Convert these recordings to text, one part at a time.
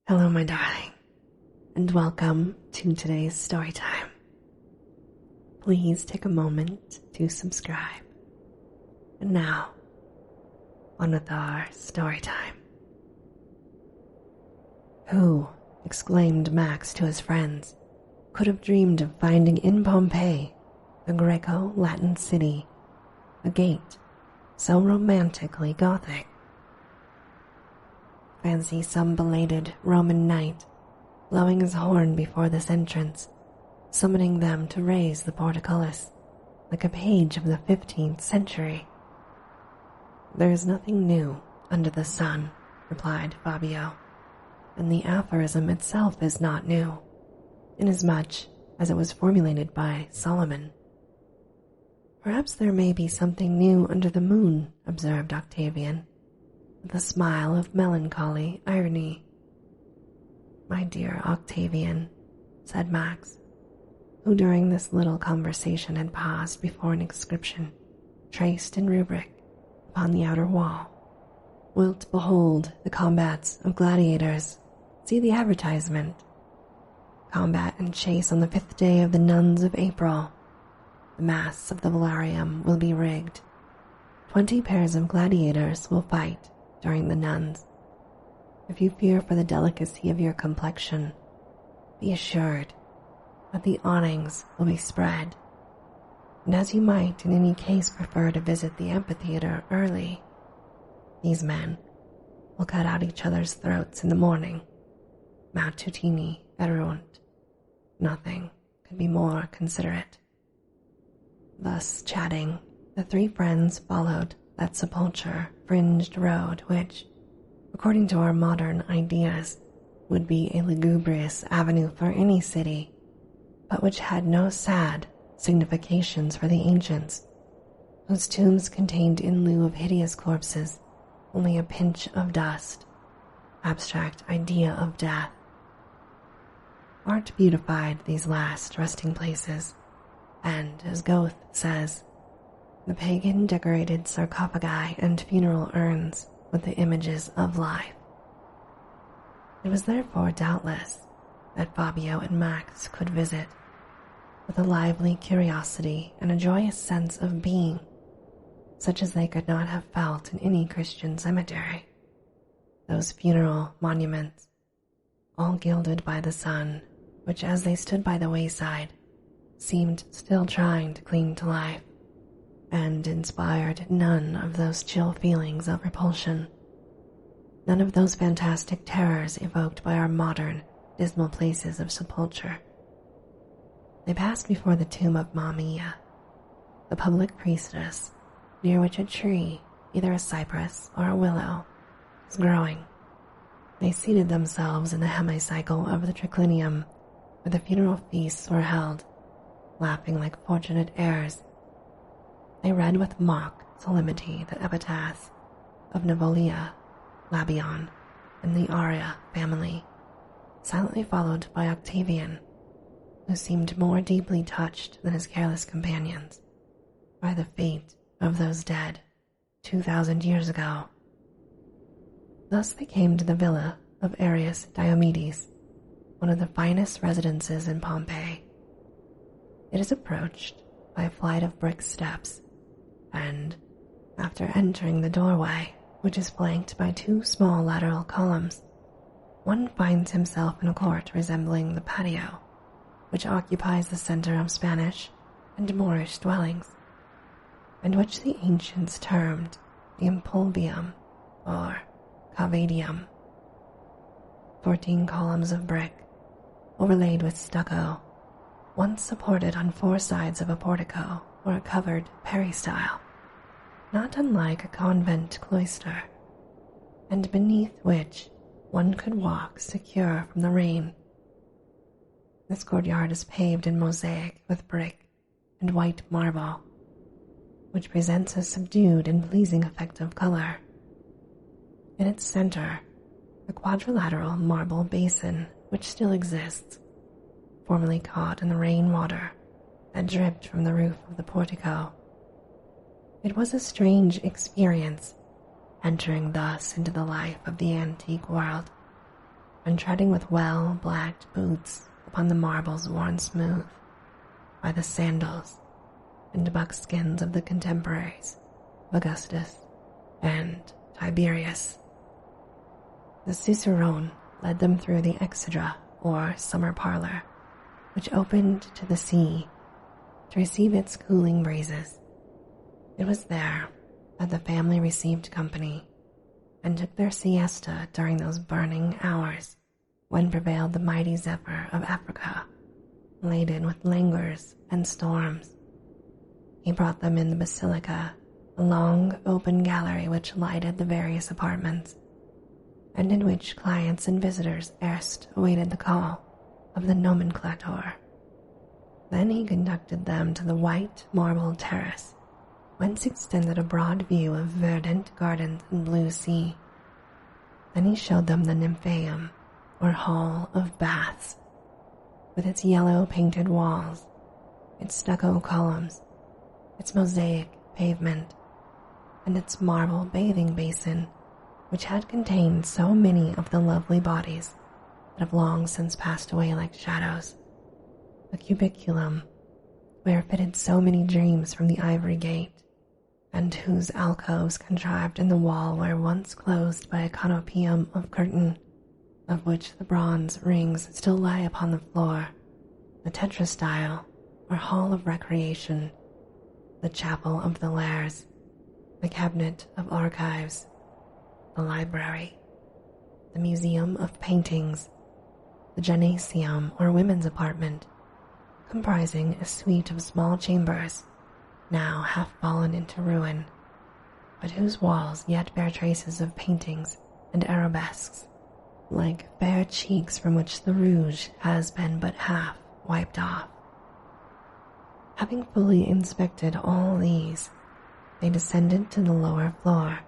Hello, my darling, and welcome to today's story time. Please take a moment to subscribe. And now, on with our story time. Who, exclaimed Max to his friends, could have dreamed of finding in Pompeii, the Greco-Latin city, a gate so romantically Gothic? Fancy some belated Roman knight blowing his horn before this entrance, summoning them to raise the portcullis like a page of the 15th century. There is nothing new under the sun, replied Fabio, and the aphorism itself is not new, inasmuch as it was formulated by Solomon. Perhaps there may be something new under the moon, observed Octavian, with a smile of melancholy irony. My dear Octavian, said Max, who during this little conversation had paused before an inscription traced in rubric upon the outer wall. Wilt behold the combats of gladiators? See the advertisement. Combat and chase on the 5th day of the nuns of April. The masts of the velarium will be rigged. 20 pairs of gladiators will fight during the nuns. If you fear for the delicacy of your complexion, be assured that the awnings will be spread, and as you might in any case prefer to visit the amphitheater early, these men will cut out each other's throats in the morning. Matutini erunt. Nothing could be more considerate. Thus chatting, the three friends followed that sepulchre-fringed road which, according to our modern ideas, would be a lugubrious avenue for any city, but which had no sad significations for the ancients, whose tombs contained in lieu of hideous corpses only a pinch of dust, abstract idea of death. Art beautified these last resting places, and, as Goethe says, the pagan decorated sarcophagi and funeral urns with the images of life. It was therefore doubtless that Fabio and Max could visit, with a lively curiosity and a joyous sense of being, such as they could not have felt in any Christian cemetery, those funeral monuments, all gilded by the sun, which as they stood by the wayside, seemed still trying to cling to life, and inspired none of those chill feelings of repulsion, none of those fantastic terrors evoked by our modern, dismal places of sepulture. They passed before the tomb of Mamaea, the public priestess, near which a tree, either a cypress or a willow, was growing. They seated themselves in the hemicycle of the triclinium, where the funeral feasts were held, laughing like fortunate heirs. They read with mock solemnity the epitaphs of Nevolia, Labion, and the Arria family, silently followed by Octavian, who seemed more deeply touched than his careless companions by the fate of those dead 2,000 years ago. Thus they came to the villa of Arrius Diomedes, one of the finest residences in Pompeii. It is approached by a flight of brick steps, and, after entering the doorway, which is flanked by 2 small lateral columns, one finds himself in a court resembling the patio, which occupies the center of Spanish and Moorish dwellings, and which the ancients termed the impulvium or cavadium. 14 columns of brick, overlaid with stucco, once supported on 4 sides of a portico or a covered peristyle, not unlike a convent cloister, and beneath which one could walk secure from the rain. This courtyard is paved in mosaic with brick and white marble, which presents a subdued and pleasing effect of color. In its center, a quadrilateral marble basin which still exists, formerly caught in the rainwater that dripped from the roof of the portico. It was a strange experience, entering thus into the life of the antique world, and treading with well-blacked boots upon the marbles worn smooth by the sandals and buckskins of the contemporaries of Augustus and Tiberius. The cicerone led them through the exedra, or summer parlor, which opened to the sea to receive its cooling breezes. It was there that the family received company and took their siesta during those burning hours when prevailed the mighty zephyr of Africa, laden with languors and storms. He brought them in the basilica, a long open gallery which lighted the various apartments, and in which clients and visitors erst awaited the call of the nomenclator. Then he conducted them to the white marble terrace, whence extended a broad view of verdant gardens and blue sea. Then he showed them the nymphaeum, or hall of baths, with its yellow painted walls, its stucco columns, its mosaic pavement, and its marble bathing basin, which had contained so many of the lovely bodies that have long since passed away like shadows, a cubiculum, where fitted so many dreams from the ivory gate, and whose alcoves contrived in the wall were once closed by a canopium of curtain, of which the bronze rings still lie upon the floor, the tetrastyle, or hall of recreation, the chapel of the lares, the cabinet of archives, the library, the museum of paintings, the gymnasium or women's apartment, comprising a suite of small chambers, now half fallen into ruin, but whose walls yet bear traces of paintings and arabesques, like fair cheeks from which the rouge has been but half wiped off. Having fully inspected all these, they descended to the lower floor,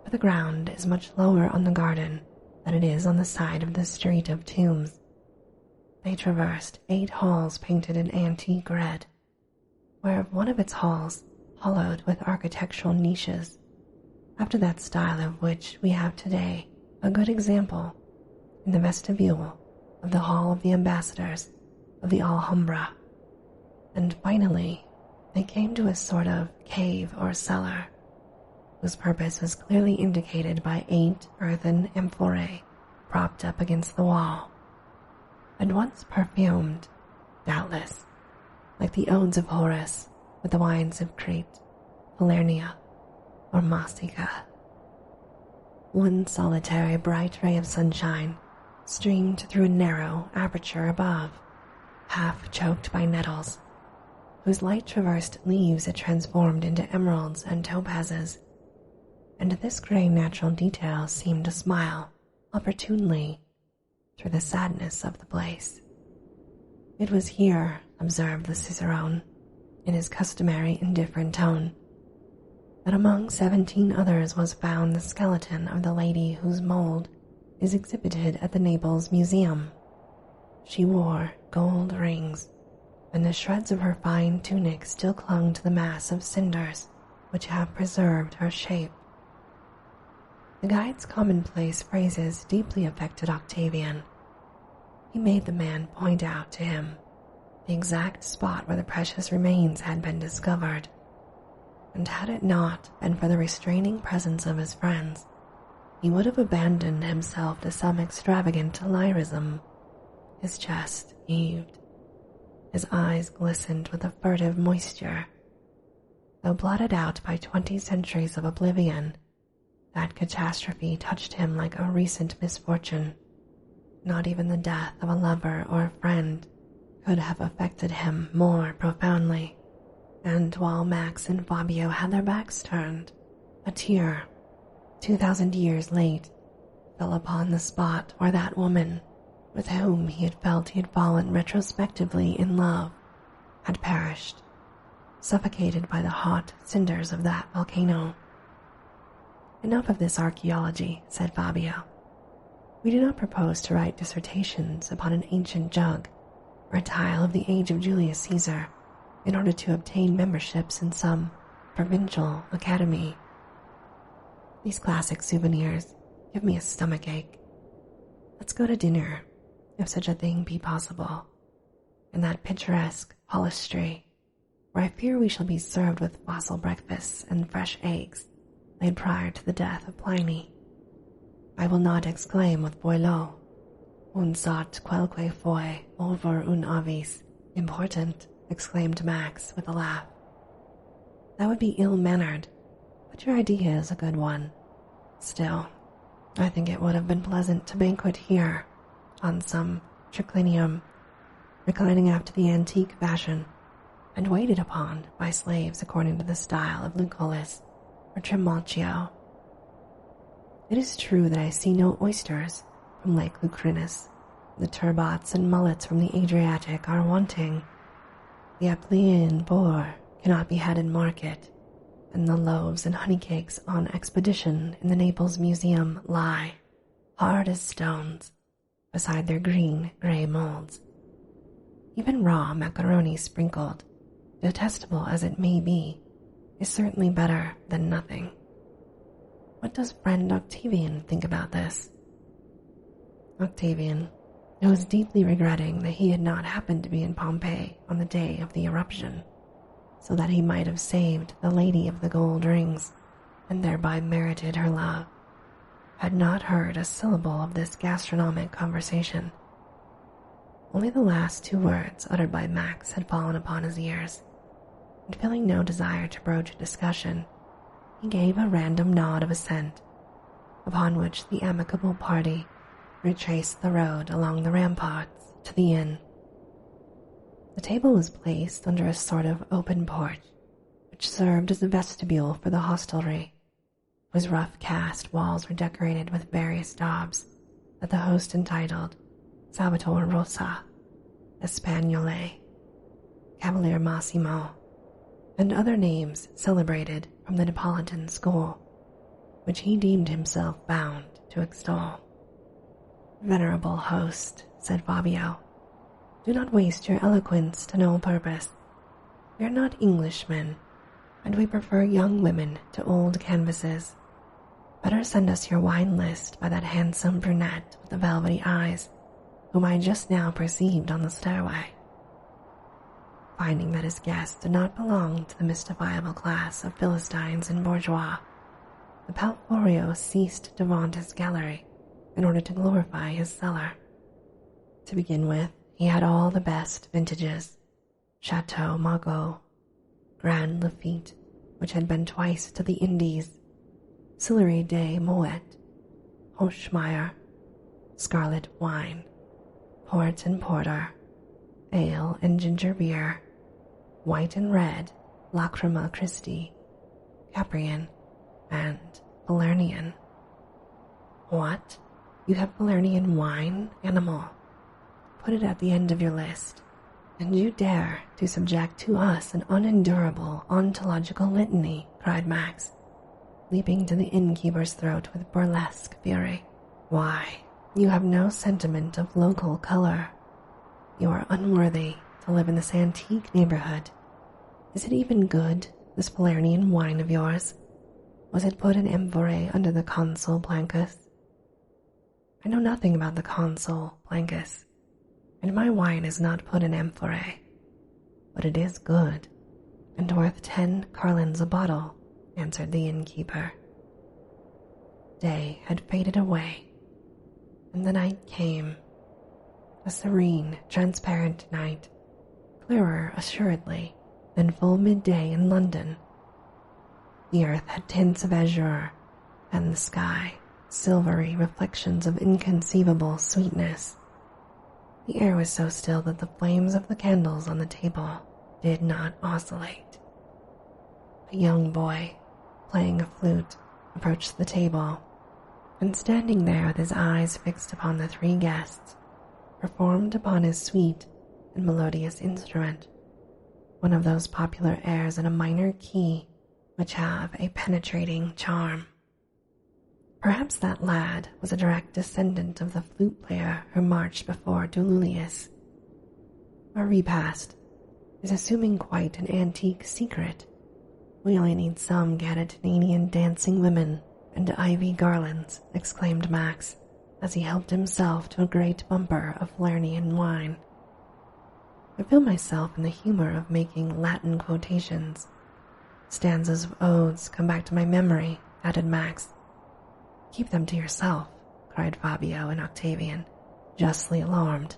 for the ground is much lower on the garden than it is on the side of the street of tombs. They traversed 8 halls painted in antique red, whereof one of its halls hollowed with architectural niches, after that style of which we have today a good example in the vestibule of the Hall of the Ambassadors of the Alhambra. And finally, they came to a sort of cave or cellar, whose purpose was clearly indicated by 8 earthen amphorae propped up against the wall, and once perfumed, doubtless, like the odes of Horace with the wines of Crete, Falernia, or Massica. One solitary bright ray of sunshine streamed through a narrow aperture above, half choked by nettles, whose light traversed leaves it transformed into emeralds and topazes, and this gray natural detail seemed to smile opportunely through the sadness of the place. It was here, observed the cicerone, in his customary indifferent tone, that among 17 others was found the skeleton of the lady whose mold is exhibited at the Naples Museum. She wore gold rings, and the shreds of her fine tunic still clung to the mass of cinders which have preserved her shape. The guide's commonplace phrases deeply affected Octavian. He made the man point out to him the exact spot where the precious remains had been discovered, and had it not been for the restraining presence of his friends, he would have abandoned himself to some extravagant lyrism. His chest heaved, his eyes glistened with a furtive moisture. Though blotted out by 20 centuries of oblivion, that catastrophe touched him like a recent misfortune. Not even the death of a lover or a friend could have affected him more profoundly, and while Max and Fabio had their backs turned, a tear, 2,000 years late, fell upon the spot where that woman, with whom he had felt he had fallen retrospectively in love, had perished, suffocated by the hot cinders of that volcano. Enough of this archaeology, said Fabio. We do not propose to write dissertations upon an ancient jug or a tile of the age of Julius Caesar in order to obtain memberships in some provincial academy. These classic souvenirs give me a stomachache. Let's go to dinner, if such a thing be possible, in that picturesque hostelry, where I fear we shall be served with fossil breakfasts and fresh eggs laid prior to the death of Pliny. I will not exclaim with Boileau, un sot quelque foi over un avis. Important, exclaimed Max with a laugh. That would be ill-mannered, but your idea is a good one. Still, I think it would have been pleasant to banquet here, on some triclinium, reclining after the antique fashion, and waited upon by slaves according to the style of Lucullus or Trimalchio. It is true that I see no oysters from Lake Lucrinus. The turbots and mullets from the Adriatic are wanting. The Applian boar cannot be had in market, and the loaves and honey cakes on expedition in the Naples Museum lie, hard as stones, beside their green-gray molds. Even raw macaroni sprinkled, detestable as it may be, is certainly better than nothing. What does friend Octavian think about this? Octavian, who was deeply regretting that he had not happened to be in Pompeii on the day of the eruption, so that he might have saved the lady of the gold rings and thereby merited her love, had not heard a syllable of this gastronomic conversation. Only the last two words uttered by Max had fallen upon his ears, and feeling no desire to broach a discussion, he gave a random nod of assent, upon which the amicable party retraced the road along the ramparts to the inn. The table was placed under a sort of open porch, which served as a vestibule for the hostelry, whose rough-cast walls were decorated with various daubs that the host entitled Salvator Rosa, Espagnole, Cavalier Massimo, and other names celebrated from the Neapolitan school, which he deemed himself bound to extol. Venerable host, said Fabio, do not waste your eloquence to no purpose. We are not Englishmen, and we prefer young women to old canvases. Better send us your wine list by that handsome brunette with the velvety eyes, whom I just now perceived on the stairway. Finding that his guest did not belong to the mystifiable class of Philistines and bourgeois, the Palforio ceased to vaunt his gallery in order to glorify his cellar. To begin with, he had all the best vintages, Chateau Margaux, Grand Lafitte, which had been twice to the Indies, Sillery de Moet, Hochmeyer, scarlet wine, port and porter, ale and ginger beer, white and red, Lacryma Christi, Caprian, and Falernian. What? You have Falernian wine, animal? Put it at the end of your list, and you dare to subject to us an unendurable ontological litany, cried Max, leaping to the innkeeper's throat with burlesque fury. Why, you have no sentiment of local color. You are unworthy to live in this antique neighborhood. Is it even good, this Falernian wine of yours? Was it put in amphorae under the consul Plancus? I know nothing about the consul Plancus, and my wine is not put in amphorae, but it is good, and worth 10 carlins a bottle, answered the innkeeper. Day had faded away, and the night came, a serene, transparent night, clearer assuredly than full midday in London. The earth had tints of azure, and the sky silvery reflections of inconceivable sweetness. The air was so still that the flames of the candles on the table did not oscillate. A young boy, playing a flute, approached the table, and standing there with his eyes fixed upon the three guests, performed upon his sweet and melodious instrument one of those popular airs in a minor key which have a penetrating charm. Perhaps that lad was a direct descendant of the flute player who marched before Dululius. Our repast is assuming quite an antique secret. We only need some Gaditanian dancing women and ivy garlands, exclaimed Max, as he helped himself to a great bumper of Lernian wine. I feel myself in the humor of making Latin quotations. Stanzas of odes come back to my memory, added Max. Keep them to yourself, cried Fabio and Octavian, justly alarmed.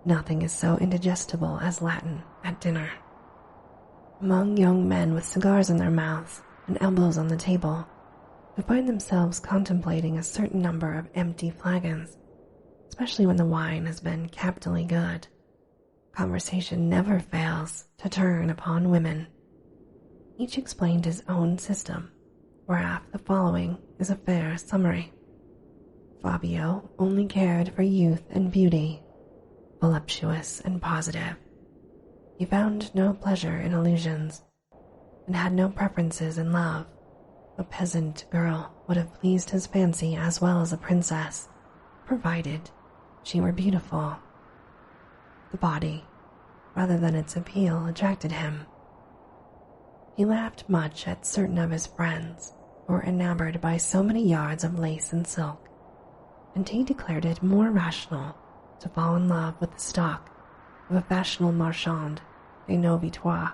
Nothing is so indigestible as Latin at dinner. Among young men with cigars in their mouths and elbows on the table, who find themselves contemplating a certain number of empty flagons, especially when the wine has been capitally good, conversation never fails to turn upon women. Each explained his own system, whereof the following is a fair summary. Fabio only cared for youth and beauty, voluptuous and positive. He found no pleasure in illusions, and had no preferences in love. A peasant girl would have pleased his fancy as well as a princess, provided she were beautiful. The body, rather than its appeal, attracted him. He laughed much at certain of his friends who were enamored by so many yards of lace and silk, and he declared it more rational to fall in love with the stock of a fashionable marchand et non victoire.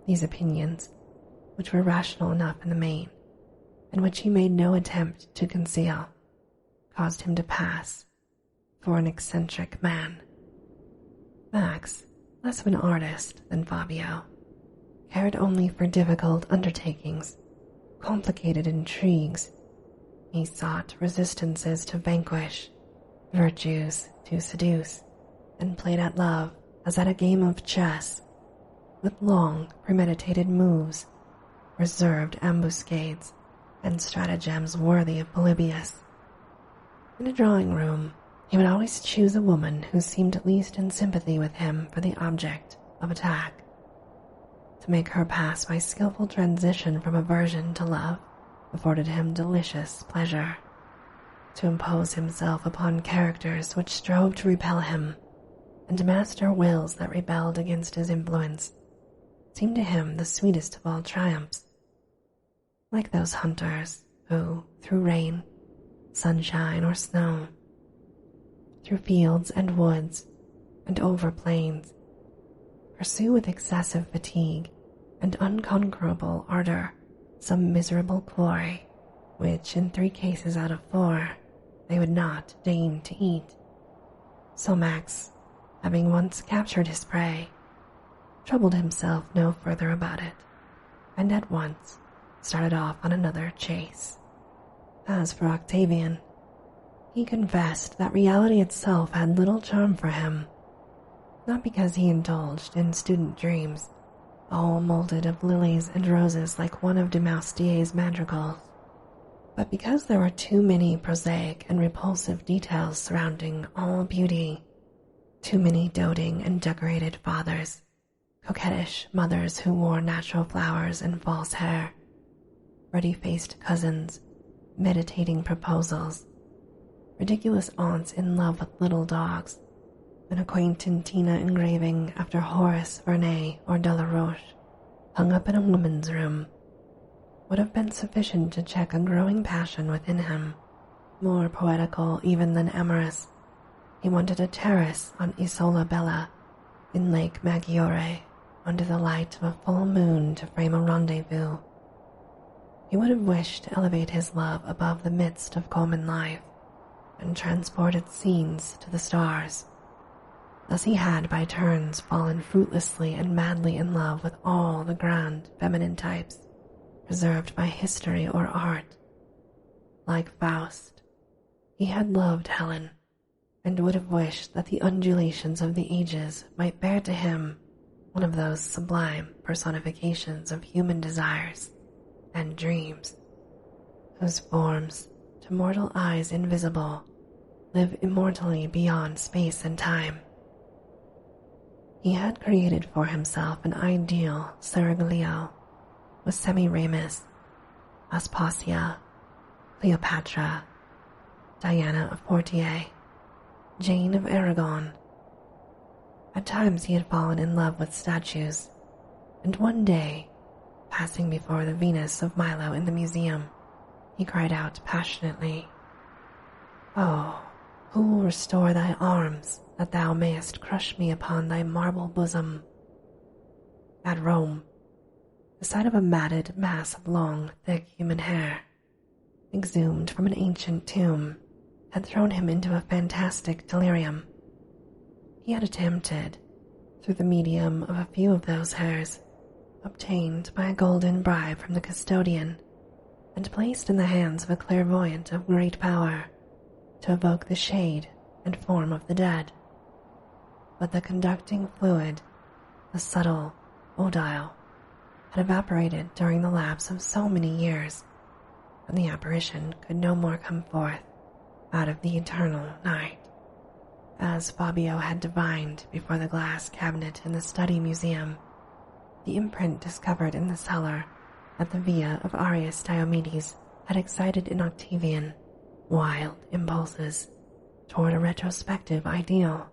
These opinions, which were rational enough in the main, and which he made no attempt to conceal, caused him to pass for an eccentric man. Max, less of an artist than Fabio, cared only for difficult undertakings, complicated intrigues. He sought resistances to vanquish, virtues to seduce, and played at love as at a game of chess, with long premeditated moves, reserved ambuscades, and stratagems worthy of Polybius. In a drawing-room, he would always choose a woman who seemed least in sympathy with him for the object of attack. To make her pass by skillful transition from aversion to love afforded him delicious pleasure. To impose himself upon characters which strove to repel him, and to master wills that rebelled against his influence, seemed to him the sweetest of all triumphs. Like those hunters who, through rain, sunshine, or snow, through fields and woods, and over plains, pursue with excessive fatigue and unconquerable ardor some miserable quarry, which in 3 cases out of 4 they would not deign to eat. So Max, having once captured his prey, troubled himself no further about it, and at once started off on another chase. As for Octavian, he confessed that reality itself had little charm for him, not because he indulged in student dreams, all molded of lilies and roses like one of de Maustier's madrigals, but because there were too many prosaic and repulsive details surrounding all beauty, too many doting and decorated fathers, coquettish mothers who wore natural flowers and false hair, ruddy-faced cousins meditating proposals, ridiculous aunts in love with little dogs, an acquaintantina engraving after Horace Vernet or Delaroche, hung up in a woman's room, would have been sufficient to check a growing passion within him, more poetical even than amorous. He wanted a terrace on Isola Bella, in Lake Maggiore, under the light of a full moon to frame a rendezvous. He would have wished to elevate his love above the midst of common life, and transport its scenes to the stars. Thus he had by turns fallen fruitlessly and madly in love with all the grand feminine types preserved by history or art. Like Faust, he had loved Helen, and would have wished that the undulations of the ages might bear to him one of those sublime personifications of human desires and dreams, whose forms, to mortal eyes invisible, live immortally beyond space and time. He had created for himself an ideal Seraglio, with Semiramis, Aspasia, Cleopatra, Diana of Poitiers, Jane of Aragon. At times he had fallen in love with statues, and one day, passing before the Venus of Milo in the museum, he cried out passionately, Oh, who will restore thy arms that thou mayest crush me upon thy marble bosom? At Rome, the sight of a matted mass of long, thick human hair, exhumed from an ancient tomb, had thrown him into a fantastic delirium. He had attempted, through the medium of a few of those hairs, obtained by a golden bribe from the custodian, and placed in the hands of a clairvoyant of great power, to evoke the shade and form of the dead. But the conducting fluid, the subtle odile, had evaporated during the lapse of so many years, and the apparition could no more come forth out of the eternal night. As Fabio had divined before the glass cabinet in the study museum, the imprint discovered in the cellar at the Via of Arrius Diomedes had excited in Octavian wild impulses toward a retrospective ideal.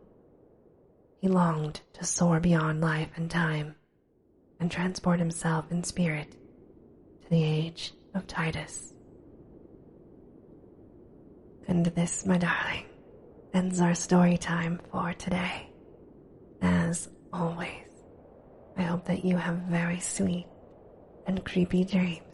He longed to soar beyond life and time and transport himself in spirit to the age of Titus. And this, my darling, ends our story time for today. As always, I hope that you have very sweet and creepy dreams.